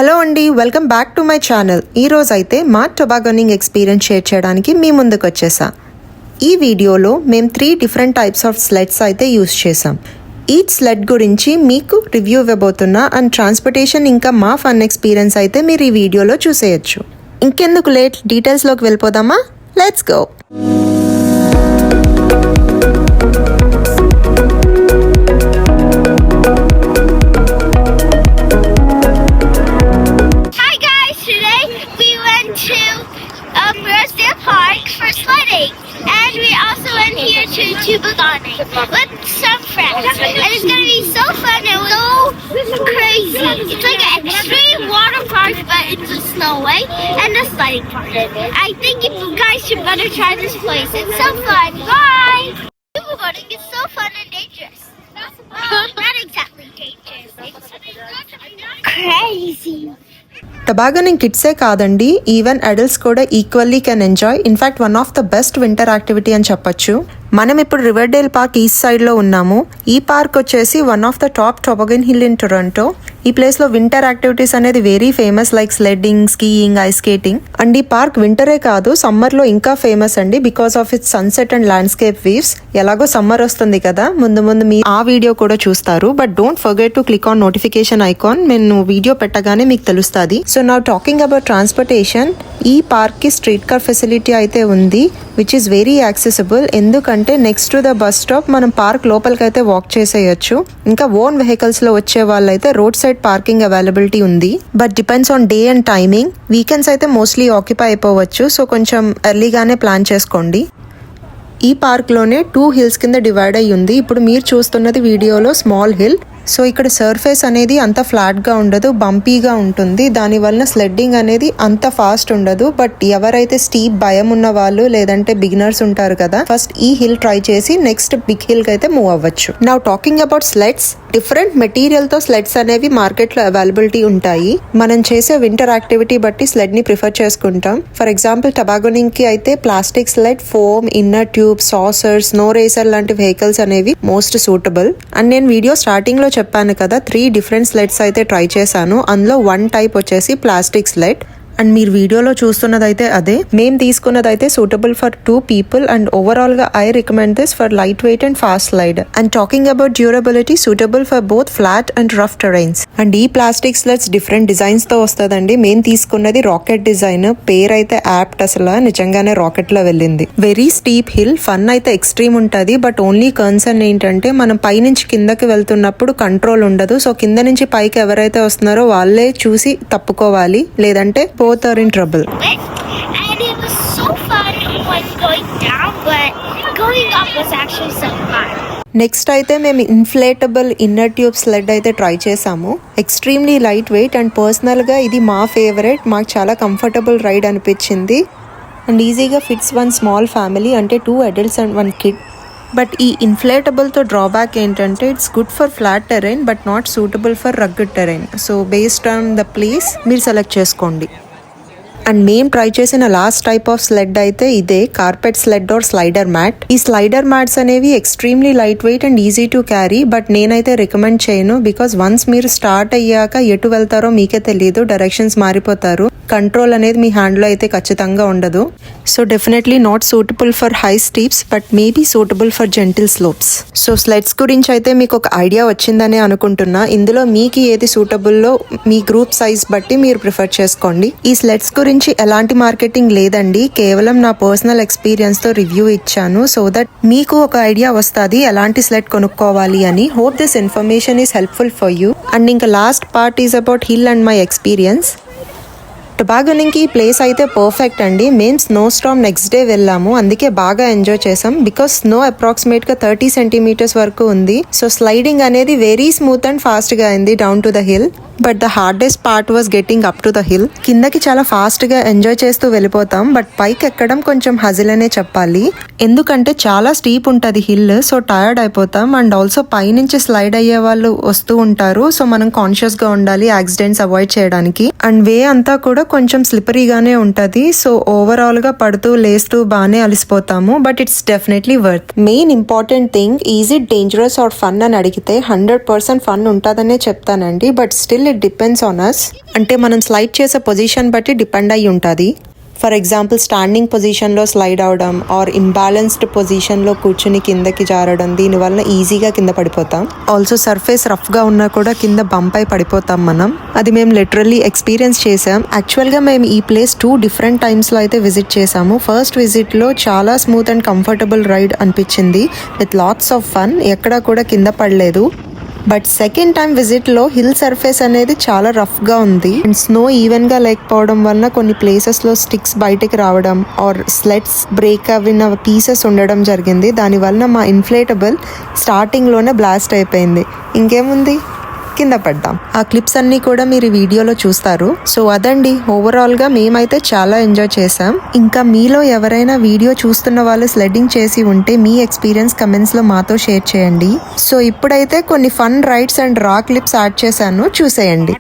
Hello అండి, welcome back to my channel. ఈ రోజు అయితే మా టొబాగోనింగ్ ఎక్స్పీరియన్స్ షేర్ చేయడానికి మీ ముందుకు వచ్చేసా. ఈ వీడియోలో మేము 3 డిఫరెంట్ టైప్స్ ఆఫ్ స్లెడ్స్ అయితే యూస్ చేసాం. ఈచ్ స్లెడ్ గురించి మీకు రివ్యూ ఇవ్వబోతున్నా అండ్ ట్రాన్స్పోర్టేషన్ ఇంకా మా ఫన్ ఎక్స్పీరియన్స్ అయితే మీరు ఈ వీడియోలో చూసేయచ్చు. ఇంకెందుకు లేట్, డీటెయిల్స్లోకి వెళ్ళిపోదామా? Let's go. And we also went here to Tobogganing with some friends. And it's going to be so fun and so crazy. It's like an extreme water park, but it's a snow way and a sliding park. I think you guys should better try this place. It's so fun. Bye! Tobogganing is so fun and dangerous. Not exactly dangerous. It's crazy. టొబాగోనింగ్ కిడ్సే కాదండి, even adults కూడా equally can enjoy. In fact one of the best winter activity అని చెప్పొచ్చు. మనం ఇప్పుడు రివర్డేల్ park east సైడ్లో ఉన్నాము. ఈ park వచ్చేసి one of the top toboggan hill in Toronto. ఈ ప్లేస్లో వింటర్ యాక్టివిటీస్ అనేది very famous, like sledding, skiing, ice skating. And ఈ పార్క్ వింటరే కాదు, సమ్మర్లో ఇంకా ఫేమస్ అండి, because of its sunset and landscape views. ఎలాగో సమ్మర్ వస్తుంది కదా, ముందు మీ ఆ వీడియో కూడా చూస్తారు. But don't forget to click on notification icon. నేను వీడియో పెట్టగానే మీకు తెలుస్తుంది. So now talking about transportation, ఈ పార్క్ కి స్ట్రీట్ కార్ ఫెసిలిటీ అయితే ఉంది, విచ్ ఈస్ వెరీ యాక్సెసిబుల్. ఎందుకంటే next to the bus stop మనం పార్క్ లోపలికి అయితే వాక్ చేసేయచ్చు. ఇంకా ఓన్ వెహికల్స్ లో వచ్చే వాళ్ళైతే రోడ్ సైడ్ పార్కింగ్ అవైలబిలిటీ ఉంది. But depends on day and timing. Weekends అయితే మోస్ట్లీ ఆక్యుపై అయిపోవచ్చు, సో కొంచెం ఎర్లీగానే ప్లాన్ చేసుకోండి. ఈ పార్క్ లోనే 2 హిల్స్ కింద డివైడ్ అయ్యి ఉంది. ఇప్పుడు మీరు చూస్తున్నది వీడియోలో స్మాల్ హిల్. సో ఇక్కడ సర్ఫేస్ అనేది అంత ఫ్లాట్గా ఉండదు, బంపీగా ఉంటుంది. దానివల్ల స్లెడ్డింగ్ అనేది అంత ఫాస్ట్ ఉండదు. బట్ ఎవరైతే స్టీప్ భయం ఉన్న వాళ్ళు లేదంటే బిగినర్స్ ఉంటారు కదా, ఫస్ట్ ఈ హిల్ ట్రై చేసి నెక్స్ట్ బిగ్ హిల్ కి అయితే మూవ్ అవ్వచ్చు. Now talking about sleds, different material తో స్లెడ్స్ అనేవి మార్కెట్ లో అవైలబిలిటీ ఉంటాయి. మనం చేసే వింటర్ యాక్టివిటీ బట్టి స్లెడ్ ని ప్రిఫర్ చేసుకుంటాం. ఫర్ ఎగ్జాంపుల్ టొబాగోనింగ్ కి అయితే plastic sled, foam, inner tube, saucer, snow racer లాంటి వెహికల్స్ అనేవి మోస్ట్ సూటబుల్. అండ్ నేను వీడియో స్టార్టింగ్ లో చెప్పాను కదా, 3 డిఫరెంట్ స్లెడ్స్ అయితే ట్రై చేశాను. అందులో 1 టైప్ వచ్చేసి ప్లాస్టిక్ స్లెడ్. అండ్ మీరు వీడియోలో చూస్తున్నదైతే అదే. మేము తీసుకున్నదైతే suitable for 2 people and overall గా I recommend this for light weight and fast slide. And talking about durability, suitable for both flat and rough terrains. And ఈ ప్లాస్టిక్ స్లెడ్స్ డిఫరెంట్ డిజైన్స్ తో వస్తుందండి. మేము తీసుకున్నది రాకెట్ డిజైన్. పేరు అయితే apt, అసలు నిజంగానే రాకెట్ లో వెళ్ళింది. వెరీ స్టీప్ హిల్, ఫన్ అయితే ఎక్స్ట్రీమ్ ఉంటుంది. బట్ ఓన్లీ కన్సర్న్ ఏంటంటే మనం పై నుంచి కిందకి వెళ్తున్నప్పుడు కంట్రోల్ ఉండదు. సో కింద నుంచి పైకి ఎవరైతే వస్తున్నారో వాళ్ళే చూసి తప్పుకోవాలి, లేదంటే both are in trouble. And it was so fun when going down, but going up was actually so fun. Next అయితే మేము ఇన్ఫ్లేటబుల్ ఇన్నర్ ట్యూబ్ స్లెడ్ అయితే ట్రై చేసాము. ఎక్స్ట్రీమ్లీ లైట్ వెయిట్ అండ్ పర్సనల్గా ఇది మా ఫేవరెట్. మాకు చాలా కంఫర్టబుల్ రైడ్ అనిపించింది అండ్ ఈజీగా ఫిట్స్ 1 స్మాల్ ఫ్యామిలీ, అంటే 2 అడల్ట్స్ అండ్ 1 కిడ్. బట్ ఈ ఇన్ఫ్లేటబుల్తో డ్రాబ్యాక్ ఏంటంటే it's good for flat terrain but not suitable for rugged terrain. So based on the place మీరు సెలెక్ట్ చేసుకోండి. అండ్ మేము ట్రై చేసిన లాస్ట్ టైప్ ఆఫ్ స్లెడ్ అయితే ఇదే, carpet sled or slider mat. ఈ slider mats అనేవి extremely light weight and easy to carry. But నేనైతే recommend చేయను, బికాస్ వన్స్ మీరు స్టార్ట్ అయ్యాక ఎటు వెళ్తారో మీకే తెలియదు, డైరెక్షన్స్ మారిపోతారు, కంట్రోల్ అనేది మీ హ్యాండ్లో అయితే ఖచ్చితంగా ఉండదు. So definitely not suitable for high steeps but maybe suitable for gentle slopes. So sleds గురించి అయితే మీకు ఒక ఐడియా వచ్చిందని అనుకుంటున్నా. ఇందులో మీకు ఏది సూటబుల్లో మీ గ్రూప్ సైజ్ బట్టి మీరు ప్రిఫర్ చేసుకోండి. ఈ స్లెడ్స్ గురించి ఎలాంటి మార్కెటింగ్ లేదండి, కేవలం నా పర్సనల్ ఎక్స్పీరియన్స్ తో రివ్యూ ఇచ్చాను. సో దట్ మీకు ఒక ఐడియా వస్తుంది ఎలాంటి స్లెడ్ కొనుక్కోవాలి అని. Hope this information is helpful for you. And ఇంకా last part is about hill and my experience. Tobogganing కి ప్లేస్ అయితే పర్ఫెక్ట్ అండి. మేము స్నో స్టార్మ్ నెక్స్ట్ డే వెళ్ళాము, అందుకే బాగా ఎంజాయ్ చేసాం. బికాస్ స్నో అప్రాక్సిమేట్ గా 30 సెంటీమీటర్స్ వరకు ఉంది. సో స్లైడింగ్ అనేది వెరీ స్మూత్ అండ్ ఫాస్ట్ గా అయింది down to the hill. But the hardest part was getting up to the hill. కిందకి చాలా ఫాస్ట్ గా ఎంజాయ్ చేస్తూ వెళ్ళిపోతాం, బట్ పైకి ఎక్కడం కొంచెం హజిల్ అనే చెప్పాలి. ఎందుకంటే చాలా స్టీప్ ఉంటది హిల్, సో టైర్డ్ అయిపోతాం. అండ్ ఆల్సో పై నుంచి స్లైడ్ అయ్యే వాళ్ళు వస్తూ ఉంటారు, సో మనం కాన్షియస్ గా ఉండాలి యాక్సిడెంట్స్ అవాయిడ్ చేయడానికి. అండ్ వే అంతా కూడా కూడా కొంచెం స్లిపరీగానే ఉంటుంది. సో ఓవరాల్గా పడుతూ లేస్తూ బాగానే అలిసిపోతాము. But it's definitely worth. Main important thing, is it dangerous or fun అని అడిగితే 100% ఫన్ ఉంటుందనే చెప్తానండి. But still it depends on us. అంటే మనం స్లైడ్ చేసే పొజిషన్ బట్టి డిపెండ్ అయ్యి ఉంటుంది. ఫర్ ఎగ్జాంపుల్ స్టాండింగ్ పొజిషన్లో స్లైడ్ అవడం ఆర్ ఇంబ్యాలెన్స్డ్ పొజిషన్లో కూర్చుని కిందకి జారడం, దీనివల్ల ఈజీగా కింద పడిపోతాం. ఆల్సో సర్ఫేస్ రఫ్గా ఉన్నా కూడా కింద బంప్ అయి పడిపోతాం మనం. అది మేము లిటరల్లీ ఎక్స్పీరియన్స్ చేసాం. యాక్చువల్గా మేము ఈ ప్లేస్ 2 డిఫరెంట్ టైమ్స్లో అయితే విజిట్ చేసాము. ఫస్ట్ విజిట్లో చాలా స్మూత్ అండ్ కంఫర్టబుల్ రైడ్ అనిపించింది విత్ లాట్స్ ఆఫ్ ఫన్. ఎక్కడా కూడా కింద పడలేదు. బట్ సెకండ్ టైం విజిట్లో హిల్ సర్ఫేస్ అనేది చాలా రఫ్గా ఉంది అండ్ స్నో ఈవెన్గా లేకపోవడం వలన కొన్ని ప్లేసెస్లో స్టిక్స్ బయటికి రావడం ఆర్ స్లెట్స్ బ్రేక్ అవిన పీసెస్ ఉండడం జరిగింది. దానివల్ల మా ఇన్ఫ్లేటబుల్ స్టార్టింగ్లోనే బ్లాస్ట్ అయిపోయింది. ఇంకేముంది, కింద పడ్డాం. ఆ క్లిప్స్ అన్నీ కూడా మీరు ఈ వీడియోలో చూస్తారు. సో అదండి, ఓవరాల్గా మేమైతే చాలా ఎంజాయ్ చేసాం. ఇంకా మీలో ఎవరైనా వీడియో చూస్తున్న వాళ్ళు స్లెడ్డింగ్ చేసి ఉంటే మీ ఎక్స్పీరియన్స్ కమెంట్స్లో మాతో షేర్ చేయండి. సో ఇప్పుడైతే కొన్ని ఫన్ రైడ్స్ అండ్ రా క్లిప్స్ యాడ్ చేశాను, చూసేయండి.